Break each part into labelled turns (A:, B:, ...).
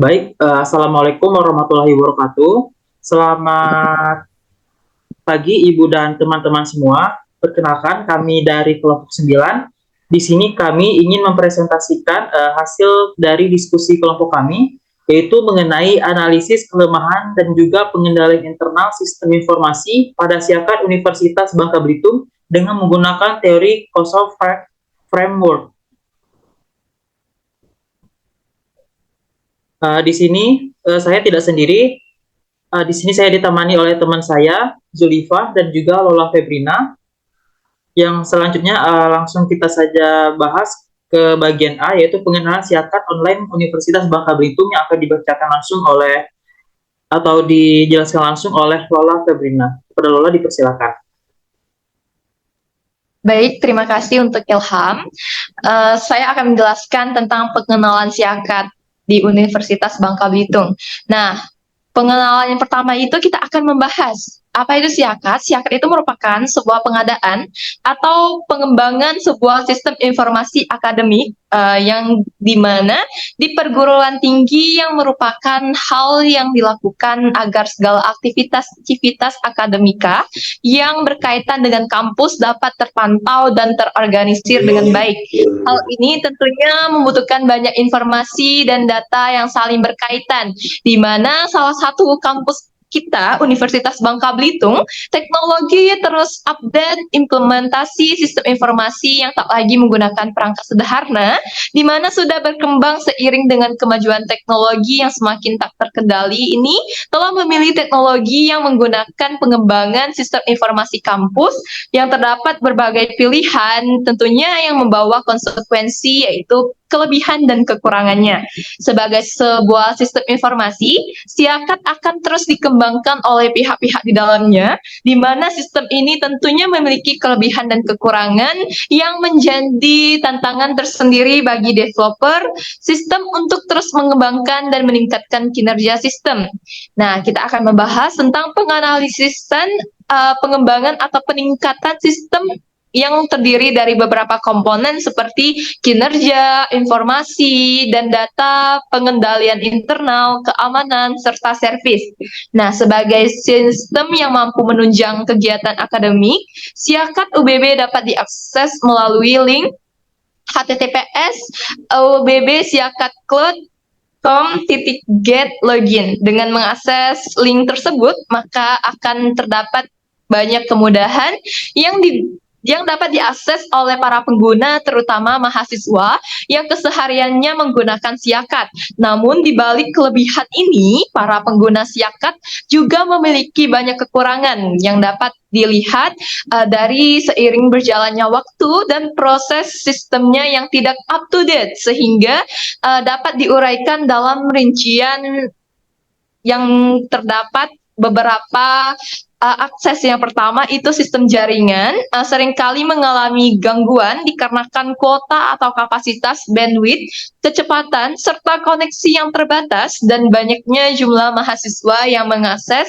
A: Baik, assalamualaikum warahmatullahi wabarakatuh. Selamat pagi Ibu dan teman-teman semua. Perkenalkan, kami dari kelompok 9. Di sini kami ingin mempresentasikan hasil dari diskusi kelompok kami, yaitu mengenai analisis kelemahan dan juga pengendalian internal sistem informasi pada Siakat Universitas Bangka Belitung dengan menggunakan teori Causal Framework. Di sini saya tidak sendiri. Di sini saya ditemani oleh teman saya, Zulifah, dan juga Lola Febrina. Yang selanjutnya langsung kita saja bahas ke bagian A, yaitu pengenalan Siakat Online Universitas Bangka Belitung yang akan dibacakan langsung oleh atau dijelaskan langsung oleh Lola Febrina. Kepada Lola dipersilakan.
B: Baik, terima kasih untuk Ilham. Saya akan menjelaskan tentang pengenalan Siakat di Universitas Bangka Belitung. Nah, pengenalan yang pertama itu kita akan membahas apa itu Siakat. Siakat itu merupakan sebuah pengadaan atau pengembangan sebuah sistem informasi akademik yang dimana di perguruan tinggi yang merupakan hal yang dilakukan agar segala aktivitas akademika yang berkaitan dengan kampus dapat terpantau dan terorganisir dengan baik. Hal ini tentunya membutuhkan banyak informasi dan data yang saling berkaitan, di mana salah satu kampus kita, Universitas Bangka Belitung, teknologi terus update implementasi sistem informasi yang tak lagi menggunakan perangkat sederhana, di mana sudah berkembang seiring dengan kemajuan teknologi yang semakin tak terkendali ini, telah memilih teknologi yang menggunakan pengembangan sistem informasi kampus yang terdapat berbagai pilihan, tentunya yang membawa konsekuensi yaitu kelebihan dan kekurangannya. Sebagai sebuah sistem informasi, Siakat akan terus dikembangkan oleh pihak-pihak di dalamnya, di mana sistem ini tentunya memiliki kelebihan dan kekurangan yang menjadi tantangan tersendiri bagi developer sistem untuk terus mengembangkan dan meningkatkan kinerja sistem. Nah, kita akan membahas tentang penganalisisan pengembangan atau peningkatan sistem yang terdiri dari beberapa komponen seperti kinerja, informasi, dan data, pengendalian internal, keamanan, serta servis. Nah, sebagai sistem yang mampu menunjang kegiatan akademik, Siakat UBB dapat diakses melalui link https ubb.siakatcloud.com/get login. Dengan mengakses link tersebut, maka akan terdapat banyak kemudahan yang dapat diakses oleh para pengguna, terutama mahasiswa yang kesehariannya menggunakan Siakat. Namun, di balik kelebihan ini, para pengguna Siakat juga memiliki banyak kekurangan yang dapat dilihat dari seiring berjalannya waktu dan proses sistemnya yang tidak up to date, sehingga dapat diuraikan dalam rincian yang terdapat beberapa akses. Yang pertama itu sistem jaringan seringkali mengalami gangguan dikarenakan kuota atau kapasitas bandwidth, kecepatan, serta koneksi yang terbatas dan banyaknya jumlah mahasiswa yang mengakses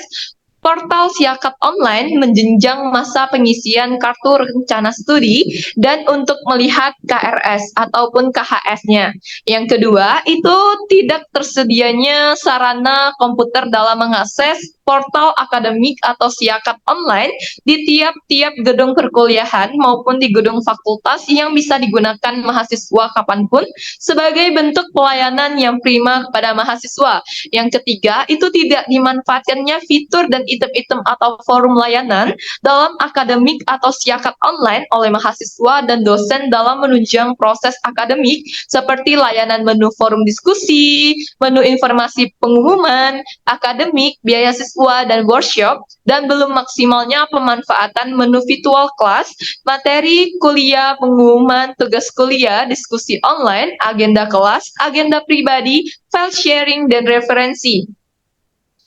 B: portal Siakat Online menjenjang masa pengisian kartu rencana studi dan untuk melihat KRS ataupun KHS-nya. Yang kedua, itu tidak tersedianya sarana komputer dalam mengakses portal akademik atau Siakat Online di tiap-tiap gedung perkuliahan maupun di gedung fakultas yang bisa digunakan mahasiswa kapanpun sebagai bentuk pelayanan yang prima kepada mahasiswa. Yang ketiga, itu tidak dimanfaatkannya fitur dan item-item atau forum layanan dalam akademik atau Siakat Online oleh mahasiswa dan dosen dalam menunjang proses akademik seperti layanan menu forum diskusi, menu informasi pengumuman, akademik, biaya siswa, dan workshop, dan belum maksimalnya pemanfaatan menu virtual class, materi kuliah, pengumuman, tugas kuliah, diskusi online, agenda kelas, agenda pribadi, file sharing, dan referensi.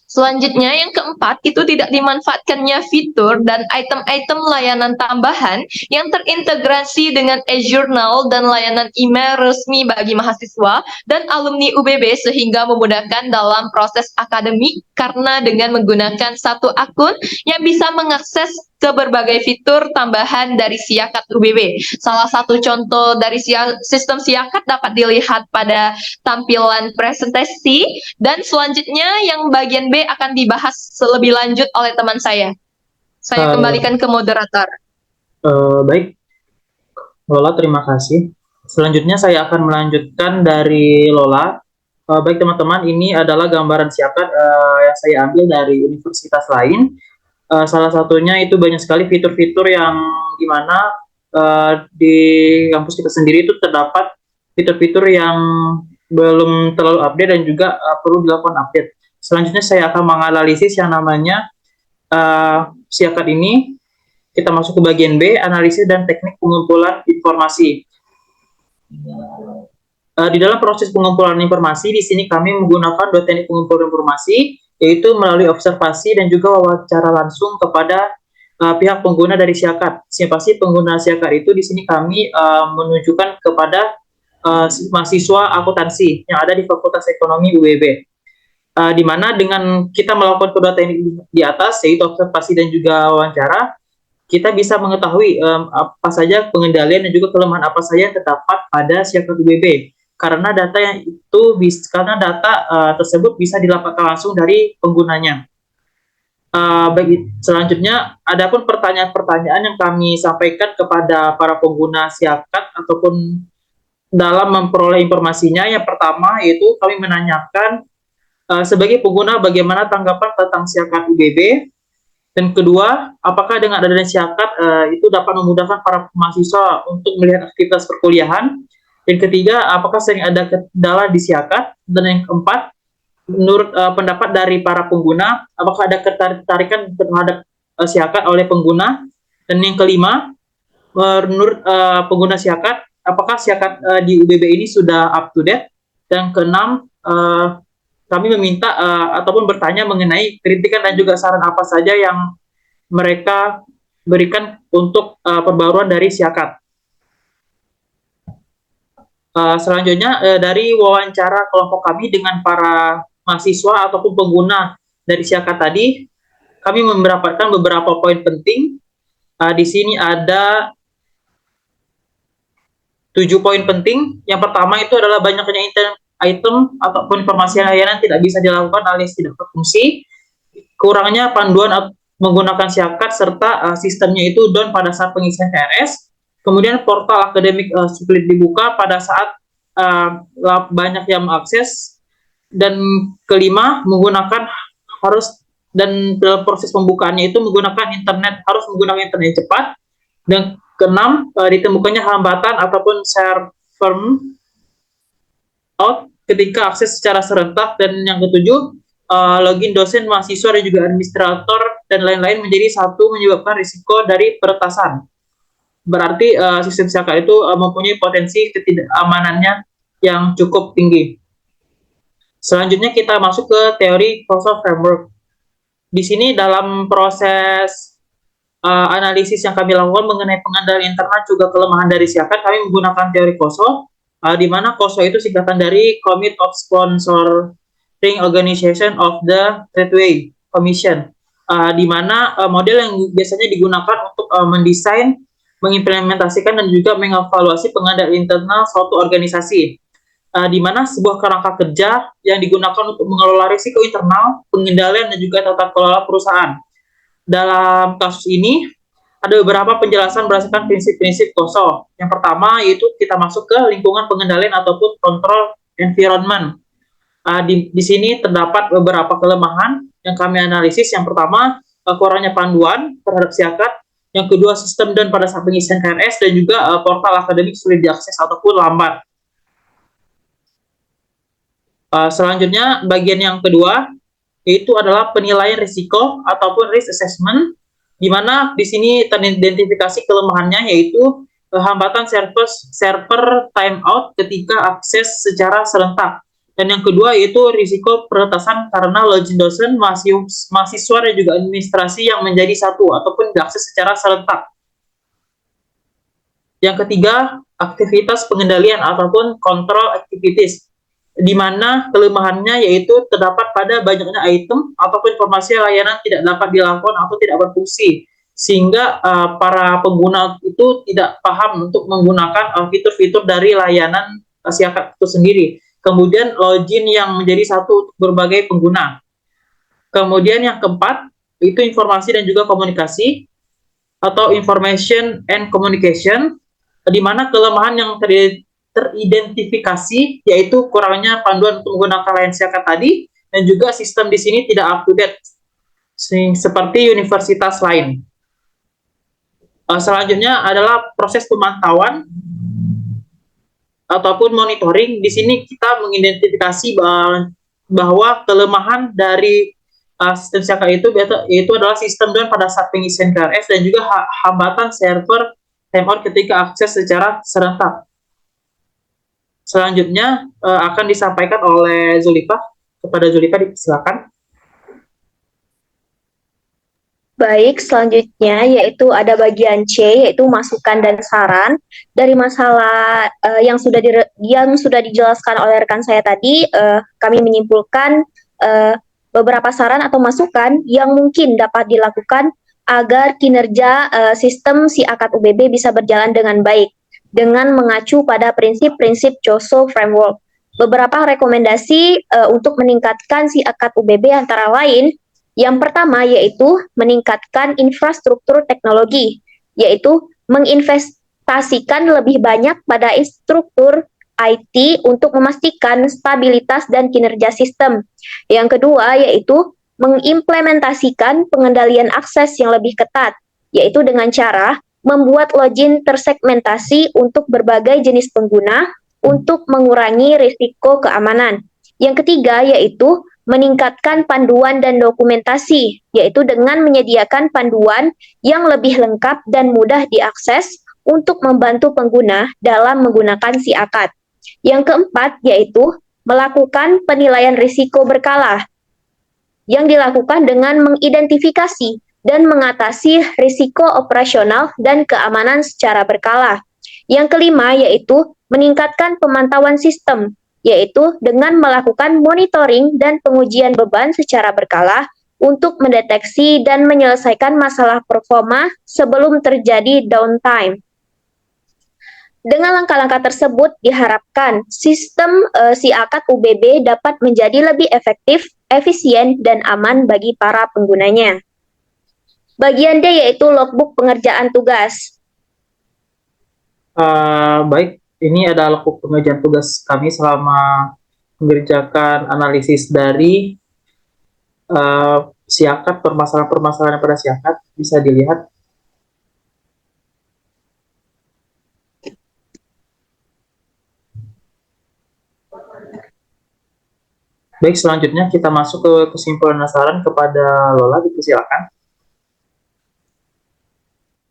B: Selanjutnya, yang keempat, itu tidak dimanfaatkannya fitur dan item-item layanan tambahan yang terintegrasi dengan e-journal dan layanan email resmi bagi mahasiswa dan alumni UBB sehingga memudahkan dalam proses akademik karena dengan menggunakan satu akun yang bisa mengakses ke berbagai fitur tambahan dari Siakat UBB. Salah satu contoh dari sistem Siakat dapat dilihat pada tampilan presentasi, dan selanjutnya yang bagian B akan dibahas lebih lanjut oleh teman saya. Saya
A: Uh,
B: kembalikan ke moderator.
A: Baik, Lola, terima kasih. Selanjutnya saya akan melanjutkan dari Lola. Baik teman-teman, ini adalah gambaran Siakat yang saya ambil dari universitas lain. Salah satunya itu banyak sekali fitur-fitur yang dimana di kampus kita sendiri itu terdapat fitur-fitur yang belum terlalu update dan juga perlu dilakukan update. Selanjutnya saya akan menganalisis yang namanya Siakat ini. Kita masuk ke bagian B, analisis dan teknik pengumpulan informasi. Di dalam proses pengumpulan informasi, di sini kami menggunakan dua teknik pengumpulan informasi, yaitu melalui observasi dan juga wawancara langsung kepada pihak pengguna dari Siakat. Siapa sih pengguna Siakat itu? Di sini kami menunjukkan kepada mahasiswa akuntansi yang ada di Fakultas Ekonomi UBB. Di mana dengan kita melakukan kedua teknik di atas, yaitu observasi dan juga wawancara, kita bisa mengetahui apa saja pengendalian dan juga kelemahan apa saja yang terdapat pada Siakat UBB. Karena data yang itu tersebut bisa didapatkan langsung dari penggunanya. Selanjutnya, adapun pertanyaan-pertanyaan yang kami sampaikan kepada para pengguna Siakat ataupun dalam memperoleh informasinya, yang pertama yaitu kami menanyakan sebagai pengguna bagaimana tanggapan tentang Siakat UBB. Dan kedua, apakah dengan adanya Siakat itu dapat memudahkan para mahasiswa untuk melihat aktivitas perkuliahan? Dan ketiga, apakah sering ada kendala di Siakat? Dan yang keempat, menurut pendapat dari para pengguna, apakah ada ketertarikan terhadap Siakat oleh pengguna? Dan yang kelima, menurut pengguna Siakat, apakah Siakat di UBB ini sudah up to date? Dan keenam, kami meminta ataupun bertanya mengenai kritikan dan juga saran apa saja yang mereka berikan untuk perbaruan dari Siakat. Selanjutnya dari wawancara kelompok kami dengan para mahasiswa ataupun pengguna dari Siakat tadi, kami mendapatkan beberapa poin penting. Di sini ada 7 poin penting. Yang pertama itu adalah banyaknya item ataupun informasi layanan tidak bisa dilakukan alias tidak berfungsi. Kurangnya panduan menggunakan Siakat serta sistemnya itu down pada saat pengisian KRS. Kemudian portal akademik sulit dibuka pada saat banyak yang mengakses. Dan kelima, menggunakan harus dan dalam proses pembukaannya itu harus menggunakan internet cepat. Dan keenam, ditemukannya hambatan ataupun server out ketika akses secara serentak. Dan yang ketujuh, login dosen, mahasiswa, dan juga administrator dan lain-lain menjadi satu menyebabkan risiko dari peretasan. Berarti sistem Siakat itu mempunyai potensi ketidakamanannya yang cukup tinggi. Selanjutnya kita masuk ke teori COSO framework. Di sini dalam proses analisis yang kami lakukan mengenai pengendalian internal juga kelemahan dari Siakat, kami menggunakan teori COSO, di mana COSO itu singkatan dari Commit of Sponsoring Organization of the Tradeway Commission, di mana model yang biasanya digunakan untuk mendesain, mengimplementasikan, dan juga mengevaluasi pengendalian internal suatu organisasi, di mana sebuah kerangka kerja yang digunakan untuk mengelola risiko internal, pengendalian, dan juga tata kelola perusahaan. Dalam kasus ini, ada beberapa penjelasan berdasarkan prinsip-prinsip COSO. Yang pertama, yaitu kita masuk ke lingkungan pengendalian ataupun control environment. Di sini terdapat beberapa kelemahan yang kami analisis. Yang pertama, kurangnya panduan terhadap Siakat. Yang kedua, sistem dan pada saat pengisian KRS, dan juga portal akademik sulit diakses ataupun lambat. Selanjutnya, bagian yang kedua, yaitu adalah penilaian risiko ataupun risk assessment, di mana di sini teridentifikasi kelemahannya, yaitu hambatan server timeout ketika akses secara serentak. Dan yang kedua yaitu risiko peretasan karena login dosen, mahasiswa, dan juga administrasi yang menjadi satu ataupun diakses secara serentak. Yang ketiga, aktivitas pengendalian ataupun control activities, di mana kelemahannya yaitu terdapat pada banyaknya item ataupun informasi layanan tidak dapat dilakukan atau tidak berfungsi. sehingga para pengguna itu tidak paham untuk menggunakan fitur-fitur dari layanan Siakat itu sendiri. Kemudian login yang menjadi satu untuk berbagai pengguna. Kemudian yang keempat, itu informasi dan juga komunikasi atau information and communication, di mana kelemahan yang teridentifikasi yaitu kurangnya panduan untuk menggunakan layanan Siakat tadi, dan juga sistem di sini tidak up to date seperti universitas lain. Selanjutnya adalah proses pemantauan ataupun monitoring. Di sini kita mengidentifikasi bahwa kelemahan dari sistem Siakat itu adalah sistem down pada saat pengisian KRS dan juga hambatan server timeout ketika akses secara serentak. Selanjutnya akan disampaikan oleh Zulifah. Kepada Zulifah, silakan.
C: Baik, selanjutnya yaitu ada bagian C, yaitu masukan dan saran dari masalah yang sudah dijelaskan oleh rekan saya tadi. Kami menyimpulkan beberapa saran atau masukan yang mungkin dapat dilakukan agar kinerja sistem Siakat UBB bisa berjalan dengan baik dengan mengacu pada prinsip-prinsip COSO Framework. Beberapa rekomendasi untuk meningkatkan Siakat UBB antara lain, yang pertama yaitu meningkatkan infrastruktur teknologi, yaitu menginvestasikan lebih banyak pada struktur IT untuk memastikan stabilitas dan kinerja sistem. Yang kedua yaitu mengimplementasikan pengendalian akses yang lebih ketat, yaitu dengan cara membuat login tersegmentasi untuk berbagai jenis pengguna untuk mengurangi risiko keamanan. Yang ketiga yaitu meningkatkan panduan dan dokumentasi, yaitu dengan menyediakan panduan yang lebih lengkap dan mudah diakses untuk membantu pengguna dalam menggunakan Siakat. Yang keempat yaitu melakukan penilaian risiko berkala, yang dilakukan dengan mengidentifikasi dan mengatasi risiko operasional dan keamanan secara berkala. Yang kelima yaitu meningkatkan pemantauan sistem, yaitu dengan melakukan monitoring dan pengujian beban secara berkala untuk mendeteksi dan menyelesaikan masalah performa sebelum terjadi downtime. Dengan langkah-langkah tersebut diharapkan sistem Siakat UBB dapat menjadi lebih efektif, efisien, dan aman bagi para penggunanya. Bagian D yaitu logbook pengerjaan tugas.
A: Baik, ini adalah logbook pengerjaan tugas kami selama mengerjakan analisis dari Siakat, permasalahan-permasalahan pada Siakat. Bisa dilihat. Baik, selanjutnya kita masuk ke kesimpulan dan saran kepada Lola. Silakan.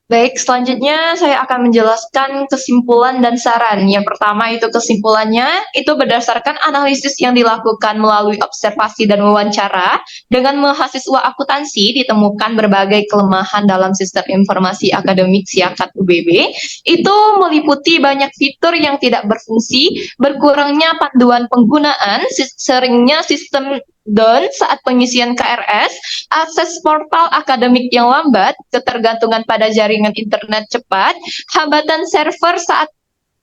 B: Baik, selanjutnya saya akan menjelaskan kesimpulan dan saran. Yang pertama itu kesimpulannya, itu berdasarkan analisis yang dilakukan melalui observasi dan wawancara, dengan mahasiswa akuntansi ditemukan berbagai kelemahan dalam sistem informasi akademik Siakat UBB, itu meliputi banyak fitur yang tidak berfungsi, berkurangnya panduan penggunaan, seringnya sistem down saat pengisian KRS, akses portal akademik yang lambat, ketergantungan pada jaringan internet cepat, hambatan server saat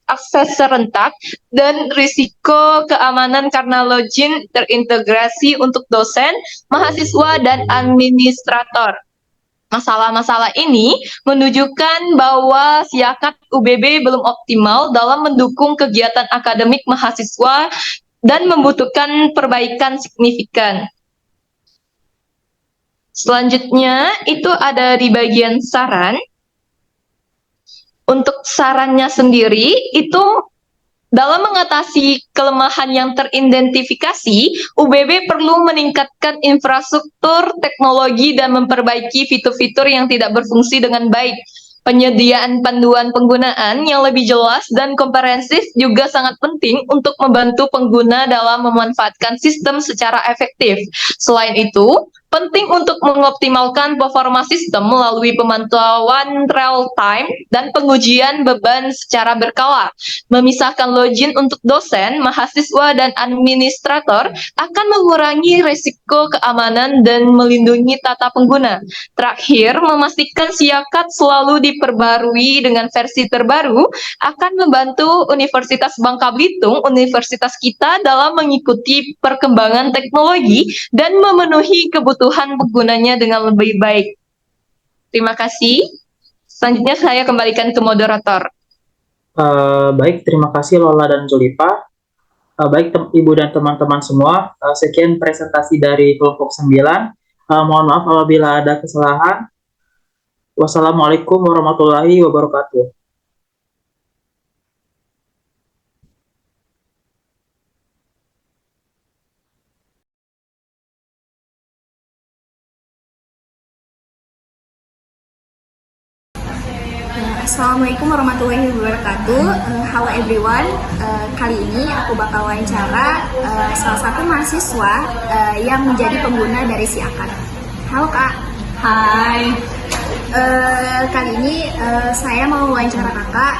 B: akses serentak, dan risiko keamanan karena login terintegrasi untuk dosen, mahasiswa, dan administrator. Masalah-masalah ini menunjukkan bahwa Siakat UBB belum optimal dalam mendukung kegiatan akademik mahasiswa dan membutuhkan perbaikan signifikan. Selanjutnya itu ada di bagian saran. Untuk sarannya sendiri itu dalam mengatasi kelemahan yang teridentifikasi, UBB perlu meningkatkan infrastruktur teknologi dan memperbaiki fitur-fitur yang tidak berfungsi dengan baik. Penyediaan panduan penggunaan yang lebih jelas dan komprehensif juga sangat penting untuk membantu pengguna dalam memanfaatkan sistem secara efektif. Selain itu, Penting untuk mengoptimalkan performa sistem melalui pemantauan real time dan pengujian beban secara berkala. Memisahkan login untuk dosen, mahasiswa, dan administrator akan mengurangi risiko keamanan dan melindungi data pengguna. Terakhir, memastikan siakat selalu diperbarui dengan versi terbaru akan membantu Universitas Bangka Belitung, universitas kita, dalam mengikuti perkembangan teknologi dan memenuhi kebutuhan penggunanya dengan lebih baik. Terima kasih. Selanjutnya saya kembalikan ke moderator.
A: Baik, terima kasih Lola dan Zulipa. Baik Ibu dan teman-teman semua, sekian presentasi dari kelompok 9. Mohon maaf apabila ada kesalahan. Wassalamualaikum warahmatullahi wabarakatuh.
D: Assalamualaikum warahmatullahi wabarakatuh. Halo everyone. Kali ini aku bakal wawancara salah satu mahasiswa yang menjadi pengguna dari SIAKAT. Halo Kak.
E: Hai.
D: Kali ini saya mau wawancara Kakak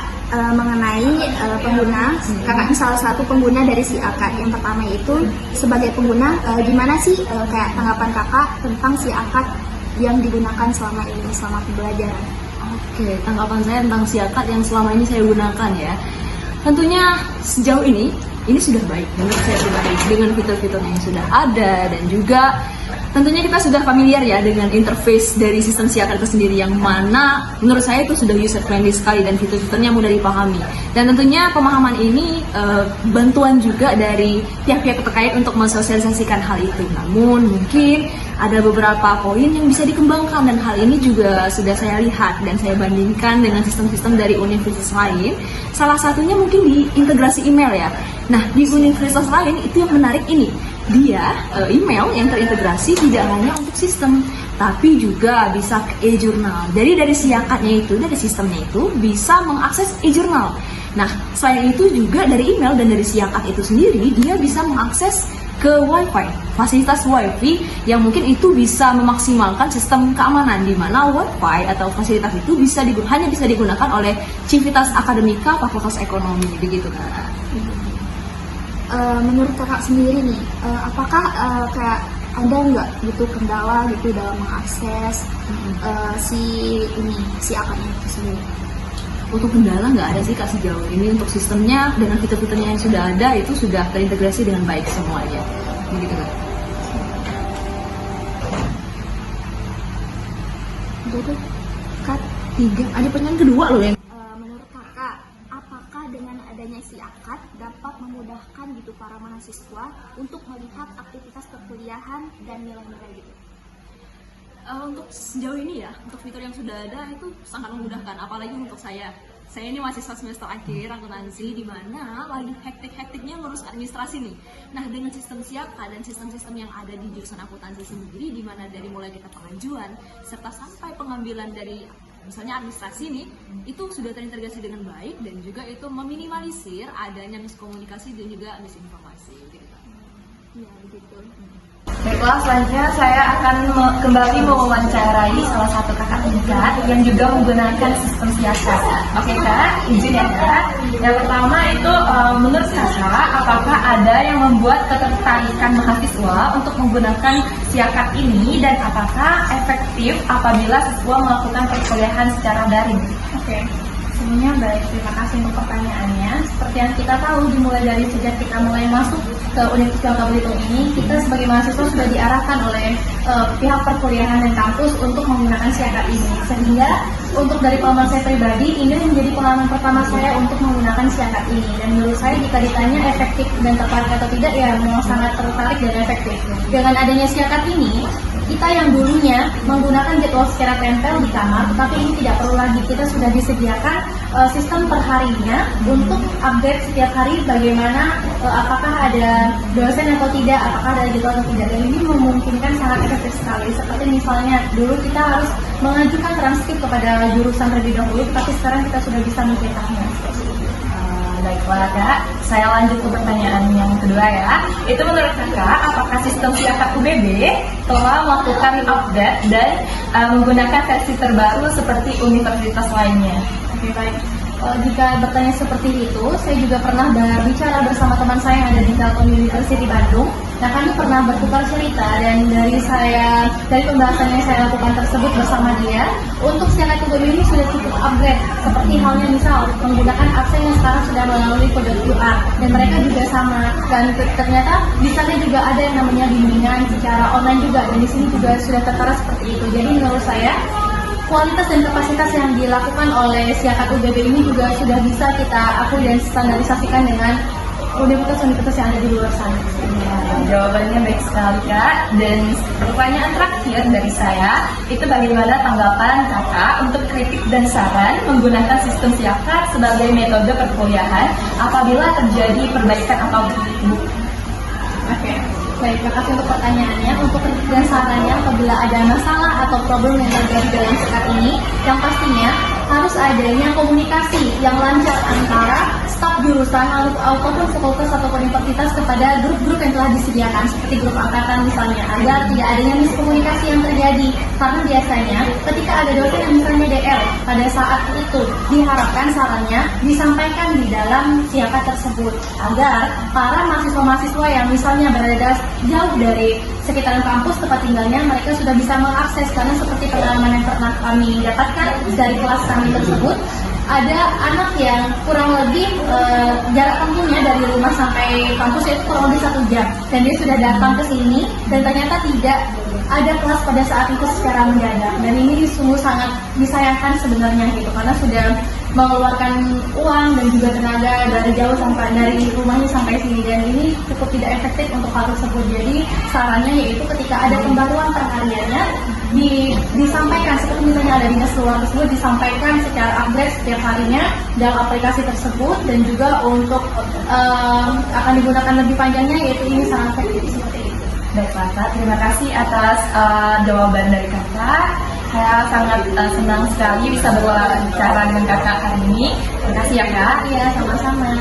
D: mengenai pengguna. Kakak salah satu pengguna dari SIAKAT. Yang pertama itu sebagai pengguna, gimana sih kayak tanggapan Kakak tentang SIAKAT yang digunakan selama ini, selama pembelajaran?
E: Oke, tanggapan saya tentang SIAKAT yang selama ini saya gunakan ya. Tentunya sejauh ini sudah baik, menurut saya sudah baik dengan fitur-fiturnya yang sudah ada, dan juga tentunya kita sudah familiar ya dengan interface dari sistem SIAKAT itu sendiri, yang mana menurut saya itu sudah user friendly sekali dan fitur-fiturnya mudah dipahami. Dan tentunya pemahaman ini bantuan juga dari pihak-pihak terkait untuk mensosialisasikan hal itu. Namun mungkin ada beberapa poin yang bisa dikembangkan, dan hal ini juga sudah saya lihat dan saya bandingkan dengan sistem-sistem dari universitas lain. Salah satunya mungkin di integrasi email ya. Nah, di universitas lain itu yang menarik ini. Dia email yang terintegrasi tidak hanya untuk sistem, tapi juga bisa ke e-journal. Jadi dari SIAKAT-nya itu, dari sistemnya itu bisa mengakses e-journal. Nah, selain itu juga dari email dan dari SIAKAT itu sendiri, dia bisa mengakses ke Wi-Fi, fasilitas Wi-Fi yang mungkin itu bisa memaksimalkan sistem keamanan, di mana Wi-Fi atau fasilitas itu hanya bisa digunakan oleh Civitas Akademika Fakultas Ekonomi, begitu Kak.
D: Menurut Kakak sendiri nih, apakah kayak ada nggak gitu kendala gitu dalam mengakses si akadnya itu sendiri?
E: Untuk kendala nggak ada sih Kak sejauh ini. Untuk sistemnya dengan fitur-fiturnya yang sudah ada itu sudah terintegrasi dengan baik semuanya, begitu Kak.
D: Jadi Kak,
E: 3 ada pertanyaan kedua loh yang
D: menurut Kakak, apakah dengan adanya SIAKAT dapat memudahkan gitu para mahasiswa untuk melihat aktivitas perkuliahan dan nilai-nilai gitu?
E: untuk sejauh ini ya, untuk fitur yang sudah ada itu sangat memudahkan, apalagi untuk saya. Saya ini mahasiswa semester akhir akuntansi, di mana lagi hektik-hektiknya ngurus administrasi nih. Nah, dengan sistem SIAKAT dan sistem-sistem yang ada di jurusan akuntansi sendiri, di mana dari mulai kita pengajuan serta sampai pengambilan dari misalnya administrasi nih, itu sudah terintegrasi dengan baik, dan juga itu meminimalisir adanya miskomunikasi dan juga misinformasi.
D: Iya, begitu.
F: Baiklah, selanjutnya saya akan kembali mewawancarai salah satu kakak tingkat yang juga menggunakan sistem SIAKAT. Oke Kak, izin ya Kak. Yang pertama itu menurut Kakak, apakah ada yang membuat ketertarikan mahasiswa untuk menggunakan SIAKAT ini, dan apakah efektif apabila siswa melakukan perkuliahan secara daring? Oke. Sebelumnya baik, terima kasih untuk pertanyaannya. Seperti yang kita tahu, dimulai dari sejak kita mulai masuk ke Universitas Bangka Belitung ini, kita sebagai mahasiswa sudah diarahkan oleh pihak perkuliahan dan kampus untuk menggunakan SIAKAT ini. Sehingga untuk dari pengalaman saya pribadi, ini menjadi pengalaman pertama saya untuk menggunakan SIAKAT ini. Dan menurut saya jika ditanya efektif dan tertarik atau tidak, ya memang sangat tertarik dan efektif. Dengan adanya SIAKAT ini, kita yang dulunya menggunakan jadwal secara tempel di kamar, tetapi ini tidak perlu lagi. Kita sudah disediakan sistem perharinya untuk update setiap hari bagaimana apakah ada dosen atau tidak, apakah ada jadwal atau tidak. Dan ini memungkinkan sangat efektif sekali. Seperti misalnya dulu kita harus mengajukan transkrip kepada jurusan terlebih dahulu, tapi sekarang kita sudah bisa mencetaknya. Baiklah Kak, saya lanjut ke pertanyaan yang kedua pengguna ya. Itu menurut kakak, apakah sistem Siakat UBB telah melakukan update dan menggunakan versi terbaru seperti universitas lainnya?
E: Oke, baik. Jika bertanya seperti itu, saya juga pernah berbicara bersama teman saya yang ada di Telkom University Bandung. Nah, kami pernah bertukar cerita dan dari pembahasan yang saya lakukan tersebut bersama dia, untuk Siakat UBB ini sudah cukup upgrade. Seperti halnya misal menggunakan akses yang sekarang sudah melalui kode QR dan mereka juga sama. Dan ternyata di sana juga ada yang namanya bimbingan secara online juga dan di sini juga sudah tertera seperti itu. Jadi menurut saya kualitas dan kapasitas yang dilakukan oleh Siakat UBB ini juga sudah bisa kita akui dan standarisasikan dengan universitas-universitas yang ada di luar sana.
F: Ya, jawabannya baik sekali Kak. Dan pertanyaan terakhir dari saya, itu bagaimana tanggapan Kakak untuk kritik dan saran menggunakan sistem Siakat sebagai metode perkuliahan apabila terjadi perbaikan atau buruk?
E: Oke, baik, terima kasih untuk pertanyaannya. Untuk kritik dan sarannya apabila ada masalah atau problem yang terjadi dalam Siakat ini, yang pastinya harus adanya komunikasi yang lancar antara staf jurusan ataupun fakultas ataupun universitas kepada grup-grup yang telah disediakan seperti grup angkatan misalnya, agar tidak adanya miskomunikasi yang terjadi. Karena biasanya ketika ada dosen yang misalnya DL, pada saat itu diharapkan sarannya disampaikan di dalam Siakat tersebut agar para mahasiswa-mahasiswa yang misalnya berada jauh dari sekitaran kampus tempat tinggalnya, mereka sudah bisa mengakses. Karena seperti pengalaman yang pernah kami dapatkan dari kelas kami tersebut, ada anak yang kurang lebih jarak tempuhnya dari rumah sampai kampus itu kurang lebih 1 jam, dan dia sudah datang ke sini dan ternyata tidak ada kelas pada saat itu secara mendadak. Dan ini sungguh sangat disayangkan sebenarnya gitu, karena sudah mengeluarkan uang dan juga tenaga dari jauh sampai dari rumahnya sampai sini, dan ini cukup tidak efektif untuk hal tersebut. Jadi sarannya yaitu ketika ada pembaruan perhariannya disampaikan, seperti misalnya ada dinas keluar tersebut, disampaikan secara upgrade setiap harinya dalam aplikasi tersebut, dan juga untuk akan digunakan lebih panjangnya, yaitu ini sangat efektif seperti itu.
F: Baik Kakak, terima kasih atas jawaban dari Kakak. Saya sangat senang sekali bisa berbicara dengan Kakak hari ini. Terima kasih ya Kak.
E: Iya, sama-sama.